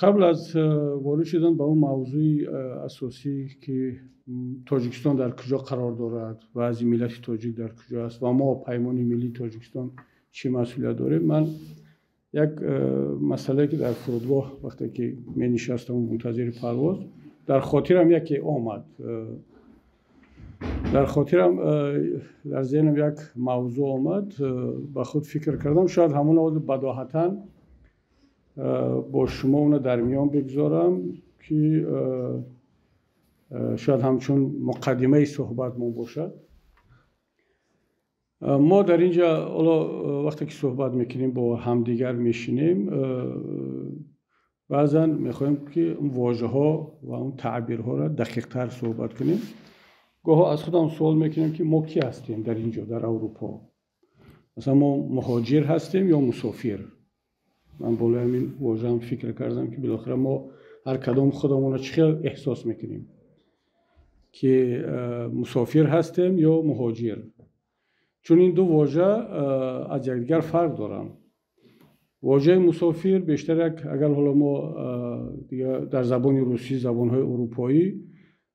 قبل از وارد شدن به اون موضوع اساسی که تاجیکستان در کجا قرار دارد و از ملت تاجیک در کجا است و ما پیمان ملی تاجیکستان چی مسئولیت داریم، من یک مسئله که در فرودگاه وقتی که می نشستم منتظر پرواز در خاطرم یکی آمد، در خاطرم در ذهنم یک موضوع آمد، با خود فکر کردم شاید همون وقت بداهتاً با شما اونو در میان بگذارم که شاید همچون مقدمه صحبت ما باشد. ما در اینجا وقتی که صحبت میکنیم با همدیگر میشینیم، بعضا میخوایم که اون واژه ها و اون تعبیرها را دقیق تر صحبت کنیم. گاه از خودم سوال میکنیم که ما کی هستیم در اینجا در اروپا؟ مثلا ما مهاجر هستیم یا مسافر؟ من بالای همین واژه هم فکر کردم که بالاخره ما هر کدام خودمون رو چقدر احساس میکنیم که مسافر هستیم یا مهاجر، چون این دو واژه از یکدیگر فرق دارن. واژه مسافر بیشتر اگر حالا ما در زبان روسی، زبان‌های اروپایی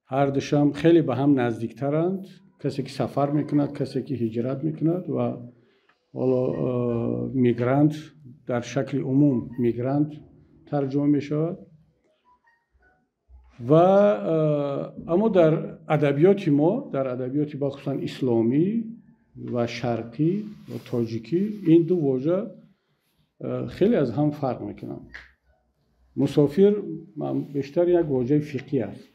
هر دوشم خیلی به هم نزدیکترند، کسی که سفر میکند، کسی که هجرت میکند و حالا میگرانت در شکل عموم میگرانت ترجمه میشود. و اما در ادبیات ما، در ادبیات بخصوصا اسلامی و شرقی و تاجیکی، این دو واژه خیلی از هم فرق میکنن. مسافر بیشتر یک واژه فقهی است.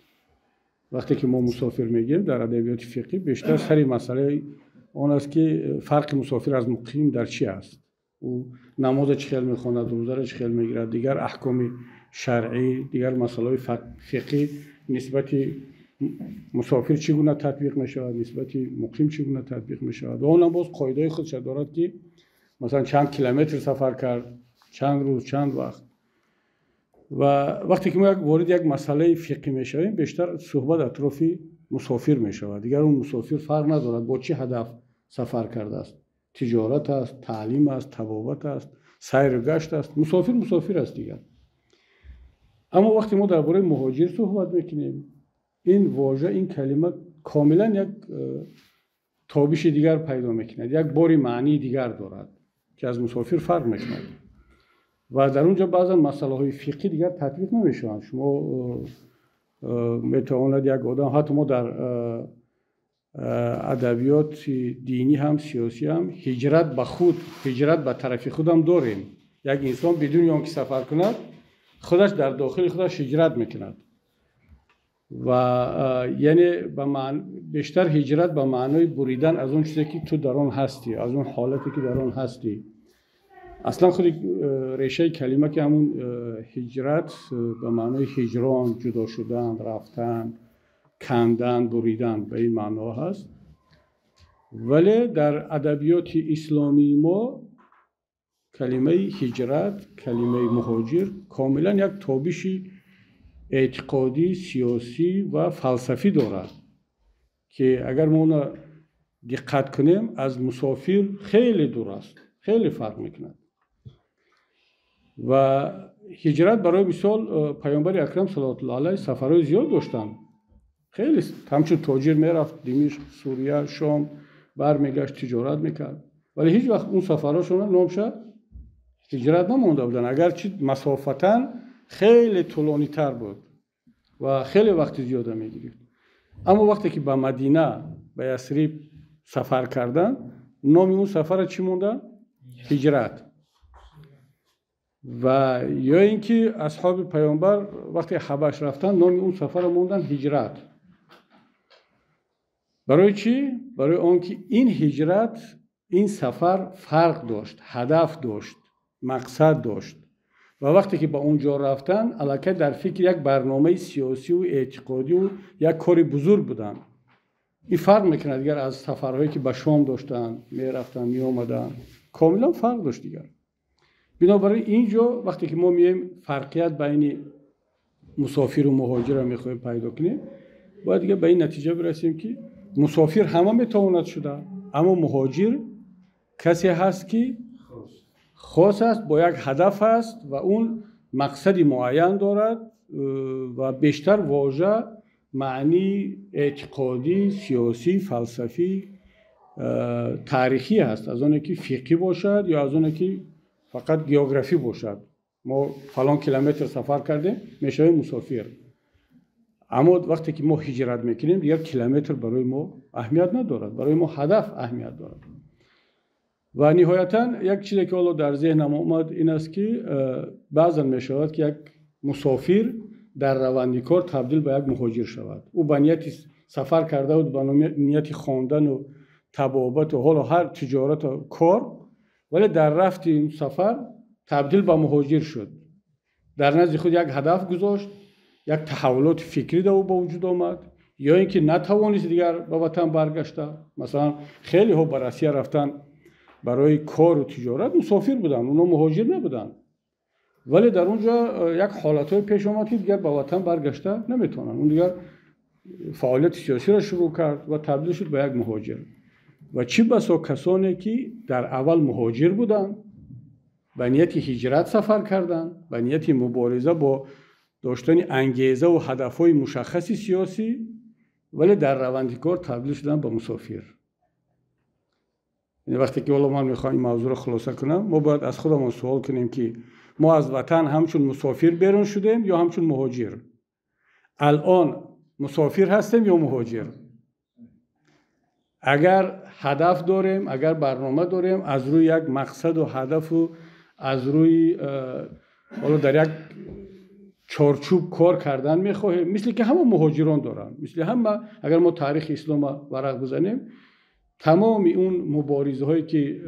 وقتی که ما مسافر میگیم در ادبیات فقهی بیشتر سری مسئله اون است که فرق مسافر از مقیم در چی است. او نماز چخیل میخواند، روزه را چخیل میگیرد، دیگر احکام شرعی، دیگر مسائل فقهی نسبت مسافر چگونه تطبیق میشود، نسبت مقیم چگونه تطبیق میشود. و اون هم باز قاعده خودش دارد که مثلا چند کیلومتر سفر کرد، چند روز، چند وقت. و وقتی که ما وارد یک مسئله فقهی میشویم بیشتر صحبت اطراف مسافر میشود. دیگر اون مسافر فرق ندارد با چه هدف سفر کرده است، تجارت است، تعلیم است، طبابت است، سیر و گشت است، مسافر است دیگر. اما وقتی ما درباره مهاجر صحبت میکنیم، این واژه، این کلمه کاملا یک تابش دیگر پیدا میکند، یک باری معنی دیگر دارد که از مسافر فرق میکند و در اونجا بعضا مسئله های فقهی دیگر تطبیق نمیشوند. شما میتواند یک آدم، حتی ما در ادبیات دینی هم سیاسی هم هجرت به خود، هجرت به طرف خود هم داریم. یک انسان بدون آنکه سفر کند خودش در داخل خودش هجرت میکند و یعنی بیشتر هجرت به معنای بریدن از اون چیزی که تو در آن هستی، از اون حالتی که در آن هستی. اصلا خود ریشه کلمه که همون هجرت به معنای هجران، جدا شدن، رفتن، کندن، بریدن به این معنا هست. ولی در ادبیات اسلامی ما کلمه هجرت، کلمه مهاجر کاملا یک تابش اعتقادی، سیاسی و فلسفی دارد که اگر ما اون دقت کنیم از مسافر خیلی دور است، خیلی فرق میکند. و هجرت برای مثال پیامبر اکرم صلی الله علیه سفرهای زیاد داشتند، خیلی همچون تاجر میرفت دمشق، سوریه، شام، برمیگشت، تجارت میکرد، ولی هیچ وقت اون سفرهاشون نامش هجرت نمونده بودن، اگرچه مسافتاً خیلی طولانی تر بود و خیلی وقت زیاده میگیرید. اما وقتی که به مدینه، به یثرب سفر کردن، نام اون سفر چی مونده؟ هجرت. و یا اینکه اصحاب پیامبر وقتی حبش رفتن نام اون سفر موندن هجرت. برای چی؟ برای آنکه این هجرت، این سفر فرق داشت، هدف داشت، مقصد داشت و وقتی که به اونجا رفتن البته در فکر یک برنامه سیاسی و اعتقادی و یک کار بزرگ بودن. این فرق میکنه دیگر از سفرهایی که به شام داشتن، میرفتن، میآمدن، کاملا فرق داشت دیگر. بنابراین اینجا وقتی که ما میایم فرقیت بین مسافر و مهاجر رو میخوایم پیدا کنیم، باید دیگه به این نتیجه برسیم که مسافر همه میتواند شده، اما مهاجر کسی هست که خاص است، با یک هدف است و اون مقصدی معین دارد و بیشتر واژه معنی اعتقادی، سیاسی، فلسفی، تاریخی هست، از اون که فقهی باشد یا از اون که فقط گیوگرافی باشد. ما فلان کیلومتر سفر کردیم میشه مسافر. اما وقتی که ما هجرت میکنیم دیگر کیلومتر برای ما اهمیت ندارد، برای ما هدف اهمیت دارد. و نهایتا یک چیزی که حالا در ذهنم اومد این است که بعضا میشود که یک مسافر در روند کار تبدیل به یک مهاجر شود. او به نیت سفر کرده بود، به نیت خواندن و تبابت و حالا هر تجارت و کار، ولی در رفت این سفر تبدیل به مهاجر شد. در نزد خود یک هدف گذاشت، یک تحولات فکری در او به وجود آمد، یا اینکه نتوانست دیگر به وطن برگشته. مثلا خیلی ها به روسیه رفتن برای کار و تجارت، مسافر بودن، اونا مهاجر نبودن، ولی در اونجا یک حالتهای پیش آمد که دیگر به وطن برگشته نمیتونن. اون دیگر فعالیت سیاسی را شروع کرد و تبدیل شد به یک مهاجر. و چی بسا کسانی که در اول مهاجر بودن، به نیت هجرت سفر کردن، به نیت مبارزه با داشتن انگیزه و هدفهای مشخصی سیاسی، ولی در روند کار تبدیل شدن به مسافر. یعنی وقتی که من میخوام این موضوع رو خلاصه کنم، ما باید از خودمون سوال کنیم که ما از وطن همچون مسافر بیرون شدیم یا همچون مهاجر؟ الان مسافر هستیم یا مهاجر؟ اگر هدف داریم، اگر برنامه داریم، از روی یک مقصد و هدف و از روی حالا در یک چارچوب کار کردن میخواهیم، مثل که همه مهاجران دارن، مثل همه. اگر ما تاریخ اسلام ورق بزنیم، تمام اون مبارزه هایی که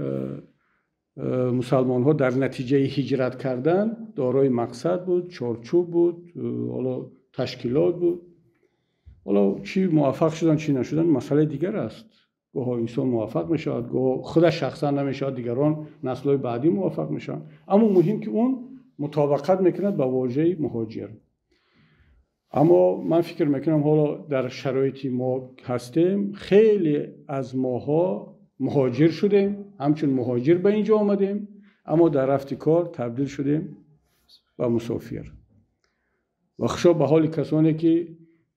مسلمان ها در نتیجه هجرت کردن دارای مقصد بود، چارچوب بود، حالا تشکیلات بود. حالا چی موفق شدن چی نشدن مسئله دیگر است. گاه انسان موفق میشود، گاه خودش شخصا نمیشود، دیگران نسل‌های بعدی موفق میشن. اما مهم که اون مطابقت میکند با واژه مهاجر. اما من فکر میکنم حالا در شرایطی ما هستیم، خیلی از ماها مهاجر شدیم، همچون مهاجر به اینجا آمدیم، اما در رفت کار تبدیل شدیم به مسافر. و خشا به حال کسانی که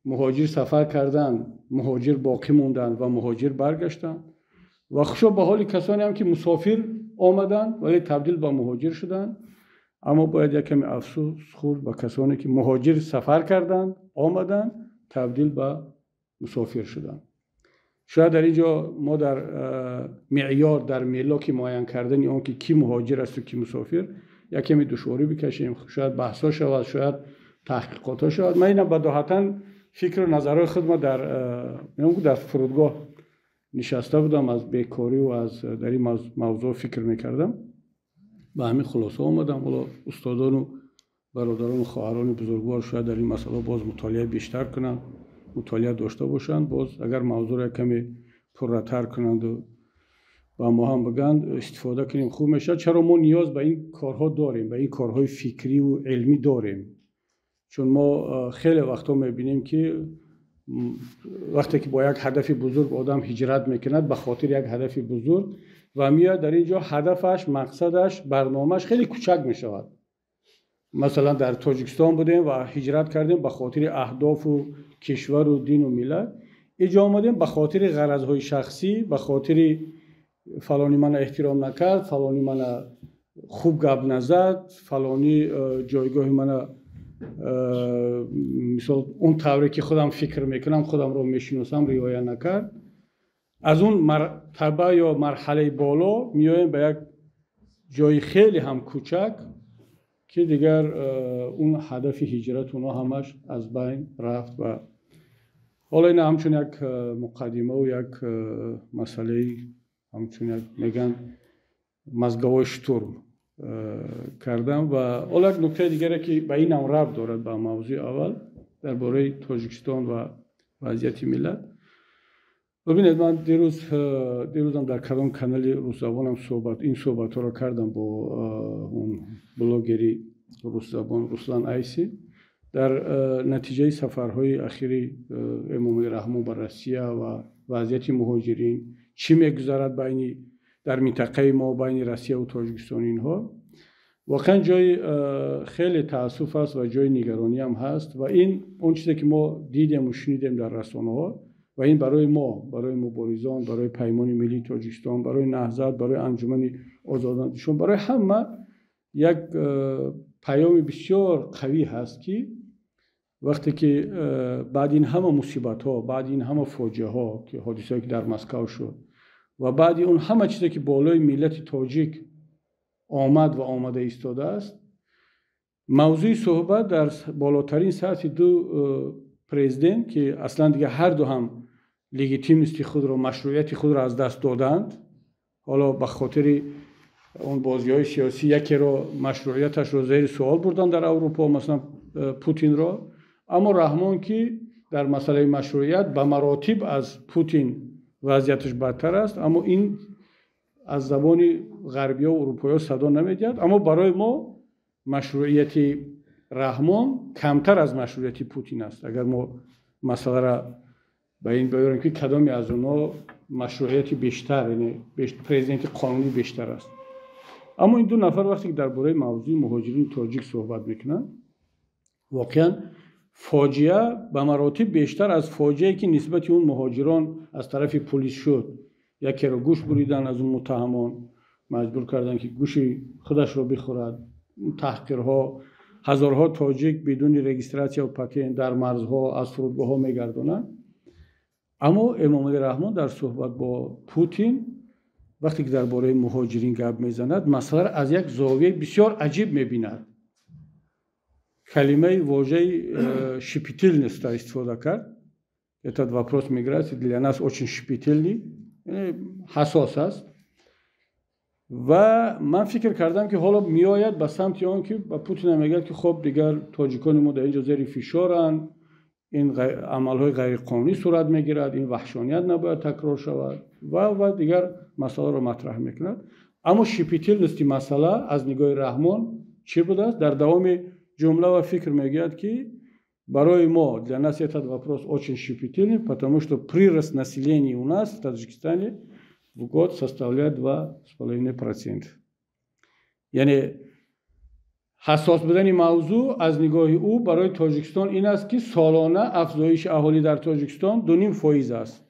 مهاجر سفر کردن، مهاجر باقی موندن و مهاجر برگشتن. و خشا به حال کسانی هم که مسافر آمدن ولی تبدیل به مهاجر شدن. اما باید یک کمی افسوس خورد به کسانی که مهاجر سفر کردن، آمدن، تبدیل به مسافر شدن. شاید در اینجا ما در معیار، در ملاک معین کردن اون که کی مهاجر است و کی مسافر یک کمی دشواری بکشیم. شاید بحثا شود، شاید تحقیقات شود. من اینم بداهتا فکر و نظرهای خود در فرودگاه نشسته بودم، از بیکاری و از در این موضوع فکر میکردم، به همین خلاصه آمدم. حالا استادان و برادران و خواهران بزرگوار شاید در این مسئله باز مطالعه بیشتر کنند، مطالعه داشته باشند، باز اگر موضوع را کمی پرره‌تر کنند و با ما هم بگند استفاده کنیم خوب میشه. چرا ما نیاز به این کارها داریم، به این کارهای فکری و علمی داریم. چون ما خیلی وقتا میبینیم که وقتی که با یک هدف بزرگ آدم هجرت میکند به خاطر یک هدف بزرگ و میاد در اینجا هدفش، مقصدش، برنامهش خیلی کوچک میشود. مثلا در تاجیکستان بودیم و هجرت کردیم به خاطر اهداف و کشور و دین و ملت. اینجا آمدیم به خاطر غرضهای شخصی، به خاطر فلانی من احترام نکرد، فلانی من خوب گپ نزد، فلانی جایگاه من مثلا اون طوری که خودم فکر میکنم، خودم رو میشناسم، رعایت نکرد. از اون مرتبه یا مرحله بالا میایم به یک جای خیلی هم کوچک که دیگر اون هدف هجرت اونا همش از بین رفت. و حالا این همچون یک مقدمه و یک مسئله، همچون یک میگن مزگاه شتورم کردم. و حالا یک نکته دیگری که به این هم ربط دارد به موضوع اول درباره تاجیکستان و وضعیت ملت. ببینید من دیروزم در کدام کانال روسزبانم این صحبت ها را کردم با اون بلاگری روسزبان رسلان ایسی در نتیجه سفرهای اخیری امام رحمان به روسیه و وضعیت مهاجرین چی میگذرد در منطقه ما بین روسیه و تاجیکستان اینها. واقعا جای خیلی تاسف است و جای نگرانی هم هست و این اون چیزی که ما دیدیم و شنیدیم در رسانه ها و این برای ما، برای مبارزان، برای پیمان ملی تاجیکستان، برای نهضت، برای انجمن آزاداندیشان، برای همه یک پیام بسیار قوی هست که وقتی که بعد این همه مصیبت ها، بعد این همه فاجعه ها که حادثه‌ای که در مسکو شد و بعد اون همه چیزی که بالای ملت تاجیک آمد و آمده ایستاده است، موضوع صحبت در بالاترین سطح دو پرزیدنت که اصلا دیگه هر دو هم لگیتیمیستی خود را، مشروعیت خود را از دست دادند، حالا به خاطر اون بازی‌های سیاسی یکی را مشروعیتش را زیر سوال بردن در اروپا، مثلا پوتین را، اما رحمان که در مسئله مشروعیت به مراتب از پوتین وضعیتش بدتر است، اما این از زبان غربی‌ها و اروپایی‌ها صدا نمی‌دهد. اما برای ما مشروعیت رحمان کمتر از مشروعیت پوتین است. اگر ما مسئله را به این بیاریم که کدامی از اونها مشروعیت بیشتر، یعنی پرزیدنت قانونی بیشتر است. اما این دو نفر وقتی که درباره موضوع مهاجرین تاجیک صحبت میکنن، واقعا فاجعه به مراتب بیشتر از فاجعه‌ای که نسبت اون مهاجران از طرف پلیس شد. یکی رو گوش بریدن از اون متهمان، مجبور کردن که گوش خودش رو بخورد. تحقیرها، هزارها تاجیک بدون رجیستراسیون و پاتنت در مرزها از فرودگاه‌ها میگردونن. اما امامعلی رحمان در صحبت با پوتین وقتی که درباره مهاجرین گپ میزند، مسئله را از یک زاویه بسیار عجیب میبیند. کلمه واژه شپیتلنس را استفاده کرد. Этот вопрос миграции для нас очень щепетильный, حساس است. و من فکر کردم که حالا میآید به سمت آن که با پوتین میگه که خب دیگر تاجیکان ما در اینجا زیر فشارند، این عملهای غیر قانونی صورت میگیرد، این وحشانیت نباید تکرار شود و دیگر مسئله را مطرح میکند. اما شپیتلنستی مسئله از نگاه رحمان چی بود است؟ در دوام جمله و فکر میگوید که برای ما для нас этот вопрос очень щепетильный, потому что прирост населения у нас в Таджикистане в год составляет 2,5%. یعنی حساس بودن موضوع از نگاه او برای تاجیکستان این است که سالانه افزایش اهالی در تاجیکستان 2.5% است.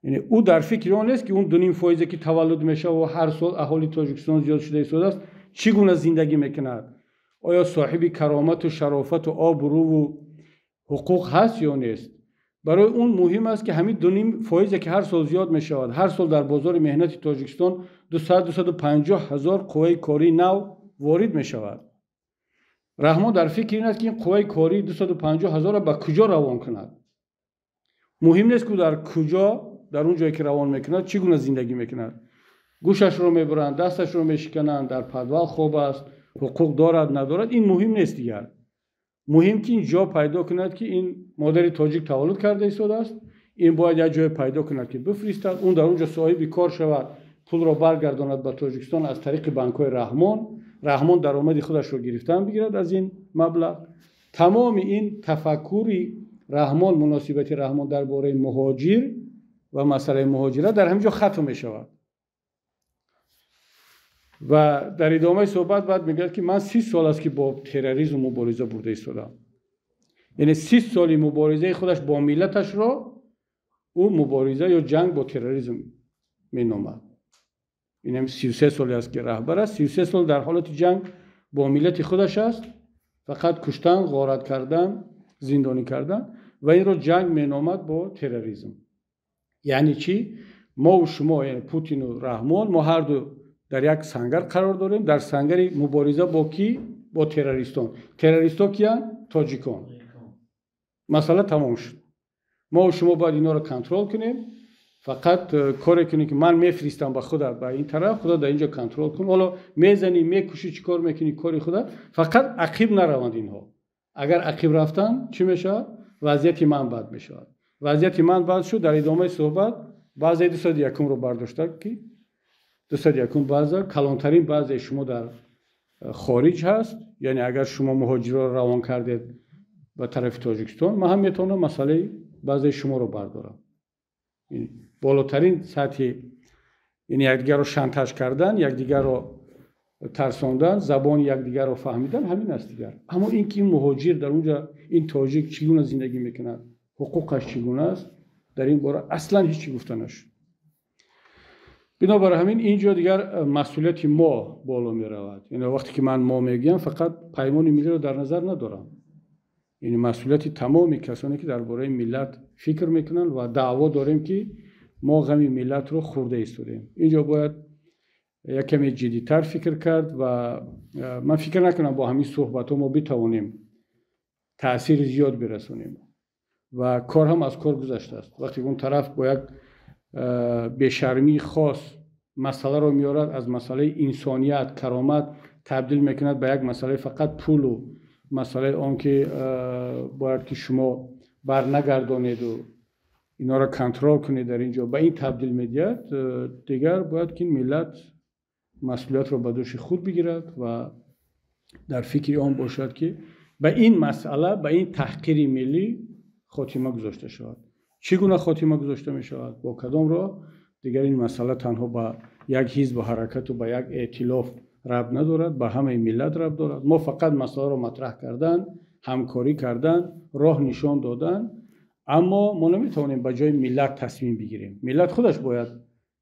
یعنی او در فکر آن است که اون 2.5% که تولد میشه و هر سال اهالی تاجیکستان زیاد شده است، چگونه زندگی میکند؟ آیا صاحب کرامت و شرافت و آب و رو و حقوق هست یا نیست؟ برای اون مهم است که همین 2.5% که هر سال زیاد می شود، هر سال در بازار مهنت تاجیکستان 250 هزار قوه کاری نو وارد می شود. رحمان در فکر این است که این قوه کاری 250 هزار را به کجا روان کند. مهم نیست که در کجا، در اون جایی که روان میکند چگونه زندگی میکند. گوشش رو میبرند، دستش رو میشکنند، در پدوال خوب است، حقوق دارد ندارد، این مهم نیست دیگر. مهم که این جا پیدا کند که این مادر تاجیک تولد کرده ایستاده است، این باید یک جای پیدا کند که بفرستد، اون در اونجا صاحب کار شود، پول را برگرداند به تاجیکستان از طریق بانک‌های رحمان درآمد خودش رو گرفتن بگیرد از این مبلغ. تمام این تفکری رحمان، مناسبت رحمان درباره مهاجر و مسئله مهاجرت در همینجا ختم می شود. و در ادامه صحبت بعد میگه که من 30 سال است که با تروریسم مبارزه برده ایستادم. یعنی 30 سالی مبارزه خودش با ملتش را او مبارزه یا جنگ با تروریسم مینامد. این هم 33 سالی است که رهبر است. 33 سال در حالت جنگ با ملت خودش است، فقط کشتن، غارت کردن، زندانی کردن و این را جنگ مینامد با تروریسم. یعنی چی؟ ما و شما، یعنی پوتین و رحمان، ما هر دو در یک سنگر قرار داریم، در سنگر مبارزه با کی؟ با تروریستان. تروریستا کیان؟ تاجیکان. مسئله تمام شد. ما و شما باید اینا رو کنترل کنیم. فقط کاری کنیم که من میفرستم به خدا به این طرف، خدا در اینجا کنترل کن. حالا میزنی، میکشی، چیکار میکنی کاری خدا، فقط عقب نروند اینها. اگر عقب رفتن چی میشه؟ وضعیت من بد میشه. وضعیت من بد شد. در ادامه صحبت بعضی 201 رو برداشت که 201 بعضی کلانترین بعضی شما در خارج هست. یعنی اگر شما مهاجران روان کردید به طرف تاجیکستان، من هم میتونم مسئله بعضی شما رو بردارم. این بالاترین سطح، یعنی یکدیگر رو شانتاژ کردن، یکدیگر رو ترساندن، زبان یکدیگر رو فهمیدن، همین است دیگر. اما اینکه این مهاجر در اونجا، این تاجیک چگونه زندگی میکنند، حقوقش چگونه است، در این باره اصلا هیچی گفته نشد. بنابراین همین اینجا دیگر مسئولیت ما بالا می رود. یعنی وقتی که من ما میگم فقط پیمان ملی رو در نظر ندارم، یعنی مسئولیت تمام کسانی که درباره ملت فکر میکنن و دعوا داریم که ما غم ملت رو خورده ایستادیم. اینجا باید یک کمی جدی‌تر فکر کرد و من فکر نکنم با همین صحبت ما بتوانیم تأثیر زیاد برسونیم و کار هم از کار گذشته است. وقتی اون طرف با یک بی‌شرمی خاص مسئله رو میارد، از مسئله انسانیت، کرامت تبدیل میکند به یک مسئله فقط پول و مسئله اون که باید که شما برنگردانید و اینا را کنترل کنید، در اینجا به این تبدیل میدید، دیگر باید که ملت مسئولیت رو به دوش خود بگیرد و در فکر آن باشد که به این مسئله، به این تحقیر ملی خاتمه گذاشته شود. چگونه خاتمه گذاشته می شود؟ با کدام راه؟ دیگر این مسئله تنها با یک حزب و حرکت و با یک ائتلاف ربط ندارد، با همه ملت ربط دارد. ما فقط مسئله رو مطرح کردن، همکاری کردن، راه نشان دادن، اما ما نمیتونیم به جای ملت تصمیم بگیریم. ملت خودش باید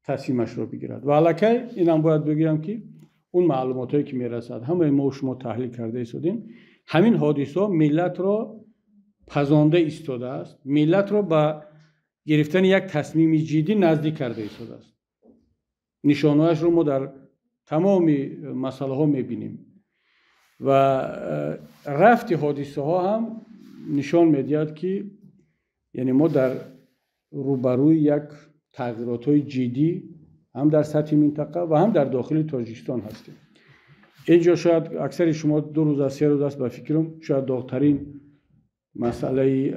تصمیمش رو بگیرد. و علاکه اینم باید بگیرم که اون معلوماتی که میرسد همه ما و شما تحلیل کرده ایستادیم، همین حادثه ملت را پزانده ایستاده است، ملت را به گرفتن یک تصمیم جدی نزدیک کرده ایستاده است. نشانهایش رو ما در تمام مسئله ها میبینیم و رفت حادثه ها هم نشان میدهد که یعنی ما در روبروی یک تغییرات های جدی هم در سطح منطقه و هم در داخل تاجیکستان هستیم. اینجا شاید اکثر شما 2 روز از 3 روز است به فکرم شاید داغ‌ترین مسئله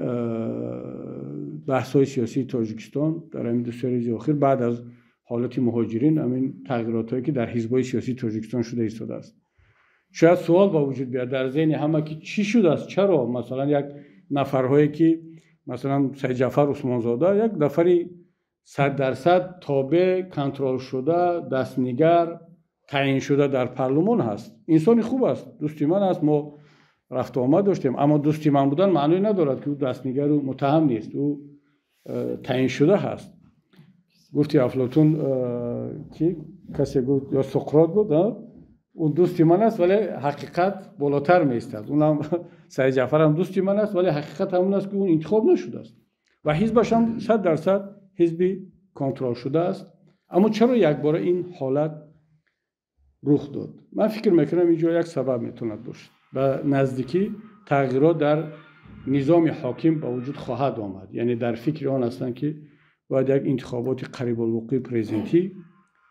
بحث های سیاسی تاجیکستان در این 2-3 روز اخیر بعد از حالت مهاجرین، همین تغییرات هایی که در حزب‌های سیاسی تاجیکستان شده ایستاده است. شاید سوال با وجود بیاد در ذهن همه که چی شده است، چرا مثلا یک نفرهایی که مثلا سید جعفر عثمانزاده یک نفری 100% تابع، کنترل شده، دستنگر، تعیین شده در پارلمان هست، انسان خوب است، دوستی من است، ما رفت آمد داشتیم، اما دوستی من بودن معنی ندارد که او دستنگر و متهم نیست، او تعیین شده هست. گفتی افلاطون که کسی گفت یا سقراط بود، اون دوستی من است ولی حقیقت بالاتر می ایستد. اونم سید جعفر هم دوستی من است ولی حقیقت همون است که اون انتخاب نشده است و حزبش هم 100% حزبی کنترل شده است. اما چرا یک بار این حالت رخ داد؟ من فکر میکنم اینجا یک سبب میتوند باشد. و نزدیکی تغییرات در نظام حاکم با وجود خواهد آمد. یعنی در فکر آن هستند که باید یک انتخابات قریب الوقوع پرزیدنتی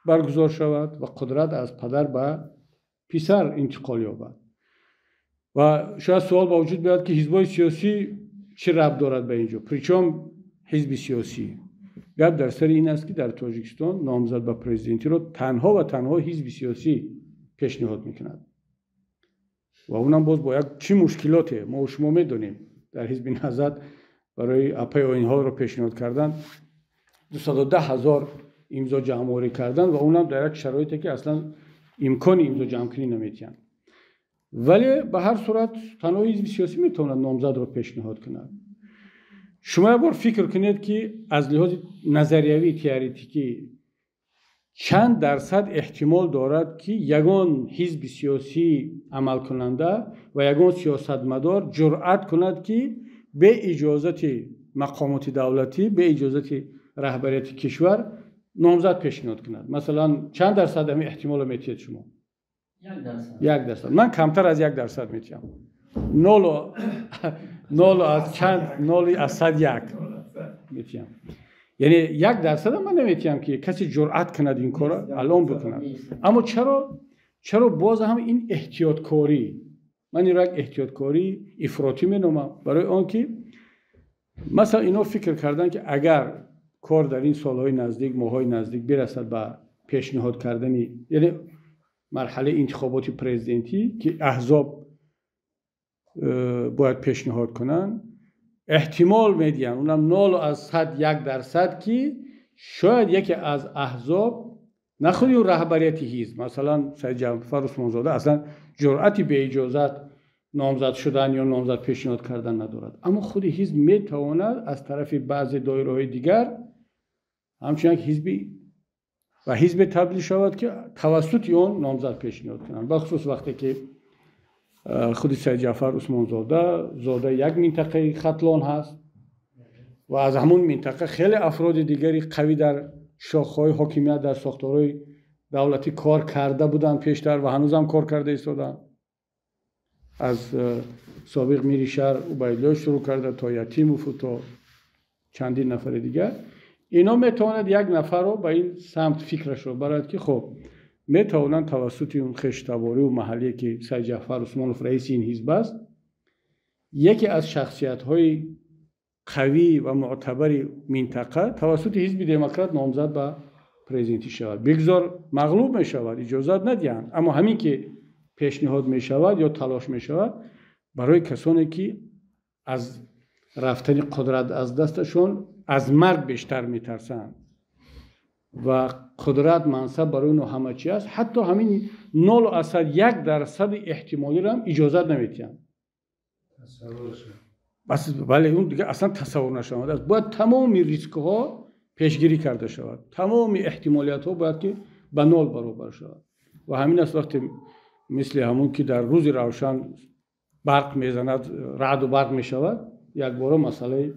برگزار شود و قدرت از پدر به پسر انتقال یابد. و شاید سوال با وجود بیاد که حزب‌های سیاسی چه ربط دارد به اینجا؟ پرچم حزب سیاسی؟ گپ در سر این است که در تاجیکستان نامزد به پرزیدنتی را تنها و تنها حزب سیاسی پیشنهاد میکند و اونم باز با یک چه مشکلاته ما و شما میدونیم. در حزب نهضت برای اپای اینها رو پیشنهاد کردن 210,000 امضا جمع‌آوری کردن و اونم در یک شرایطی که اصلا امکان امضا جمع کنی نمیتونن. ولی به هر صورت تنها حزب سیاسی میتونه نامزد رو پیشنهاد کنه. شما بار فکر کنید که از لحاظ نظریوی تئوریکی چند درصد احتمال دارد که یگان حزب سیاسی عمل کننده و یگان سیاستمدار جرأت کند که به اجازت مقامات دولتی، به اجازت رهبریت کشور نامزد پیشنهاد کند؟ مثلا چند درصد همین احتمال میتید شما؟ 1%. من کمتر از 1% میتونم. 0 از چند 0 از 101 میتونم. یعنی 1% من نمیتونم که کسی جرأت کند این کار الان بکند. اما چرا باز هم این احتیاطکاری؟ من این را احتیاطکاری افراطی مینامم برای آنکه مثلا اینا فکر کردن که اگر کار در این سالهای نزدیک، ماهای نزدیک برسد به پیشنهاد کردن، یعنی مرحله انتخابات پرزیدنتی که احزاب باید پیشنهاد کنن، احتمال میدین اونم 0 از 101% که شاید یکی از احزاب نه خود اون رهبریت حزب. مثلا سید جعفر عثمان زاده اصلا جرأتی به اجازت نامزد شدن یا نامزد پیشنهاد کردن ندارد، اما خود حزب میتواند از طرف بعضی دایره‌های دیگر همچنین حزبی و حزب تبدیل شود که توسط اون نامزد پیشنهاد کنند. بخصوص وقتی که خود سید جعفر عثمان زاده یک منطقه ختلان هست و از همون منطقه خیلی افراد دیگری قوی در شاخه‌های حاکمیت در ساختارهای دولتی کار کرده بودند پیشتر و هنوز هم کار کرده ایستادند. از سابق میری شهر عبیدالله شروع کرده تا یتیموف و تا چندین نفر دیگر. اینا میتواند یک نفر رو به این سمت فکرش رو برد که خب میتوانند توسط اون خشتواری و محلی که سید جعفر عثمانوف رئیس این حزب است، یکی از شخصیت‌های قوی و معتبر منطقه توسط حزب دموکرات نامزد به پرزیدنتی شود. بگذار مغلوب می شود، اجازت ندهند، اما همین که پیشنهاد می شود یا تلاش می شود برای کسانی که از رفتن قدرت از دستشون از مرگ بیشتر می ترسند و قدرت منصب برای اونو همه چی است، حتی همین 0.1% احتمالی را هم اجازت نمیدهند. بس ولی اون دیگه اصلا تصور نشده است. باید تمام ریسک ها پیشگیری کرده شود، تمام احتمالیت ها باید که به 0 برابر شود. و همین است وقتی مثل همون که در روز روشن برق میزند، رعد و برق میشود، یک بار مسئله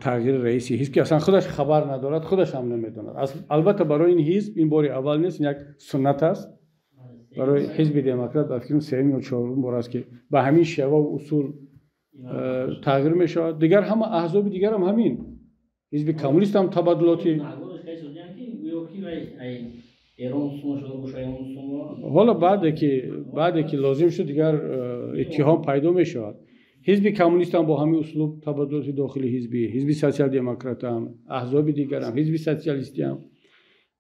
تغییر رئیسی حزب که اصلا خودش خبر ندارد، خودش هم نمیداند. البته برای این حزب این بار اول نیست، یک سنت است برای حزب دموکرات. با فکر سوم یا چهارم بار است که به همین شیوه و اصول تغییر میشود. دیگر همه احزاب دیگر هم همین، حزب کمونیست هم تبادلاتی. حالا بعد که لازم شد دیگر اتهام پیدا میشود. حزب کمونیست هم با همین اسلوب تبادلات داخلی حزبی، حزب سوسیال دموکرات هم، احزاب دیگر هم، حزب سوسیالیستی هم.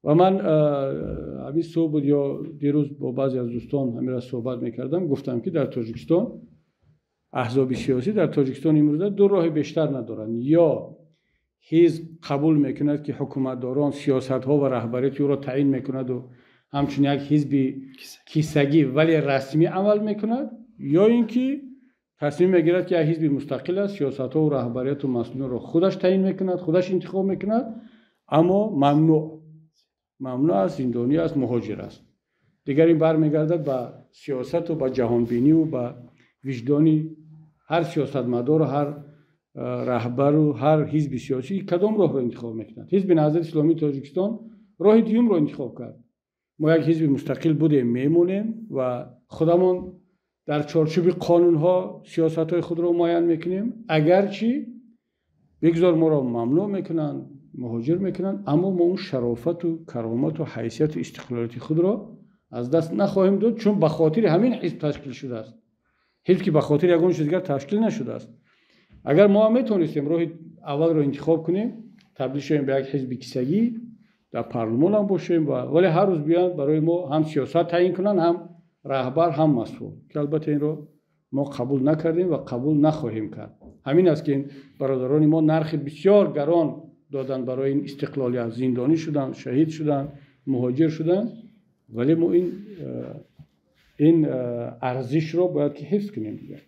و من همین صبح بود یا دیروز با بعضی از دوستان همین را صحبت میکردم، گفتم که در تاجیکستان احزاب سیاسی در تاجیکستان امروزه دو راه بیشتر ندارند. یا حزب قبول میکند که حکومتداران سیاست ها و رهبریت او را تعیین میکند و همچنین یک حزب کیسگی ولی رسمی عمل میکند، یا اینکه تصمیم میگیرد که یک حزب مستقل است، سیاست ها و رهبریت و مسئولین را خودش تعیین میکند، خودش انتخاب میکند، اما ممنوع است، زندانی است، مهاجر است. دیگر این برمیگردد به سیاست و به جهانبینی و به وجدانی هر سیاستمدار و هر رهبر و هر حزب سیاسی کدام راه را انتخاب میکند. حزب نهضت اسلامی تاجیکستان راه دیوم را انتخاب کرد. ما یک حزب مستقل بودیم، میمونیم و خودمون در چارچوب قانون ها سیاست های خود را معین میکنیم، اگرچه بگذار ما را ممنوع میکنن، مهاجر میکنن، اما ما اون شرافت و کرامت و حیثیت و استقلالیت خود را از دست نخواهیم داد، چون به خاطر همین حزب تشکیل شده است. حزب که به خاطر یگان چیز دیگر تشکیل نشده است. اگر ما هم میتونستیم راه اول رو انتخاب کنیم، تبدیل شویم به یک حزب کیسگی، در پارلمان هم باشیم ولی هر روز بیان برای ما هم سیاست تعیین کنن، هم رهبر، هم مسئول، که البته این رو ما قبول نکردیم و قبول نخواهیم کرد. همین است که این برادران ما نرخ بسیار گران دادن برای این استقلالیت، زندانی شدن، شهید شدن، مهاجر شدن، ولی ما این ارزش رو باید که حفظ کنیم دیگه.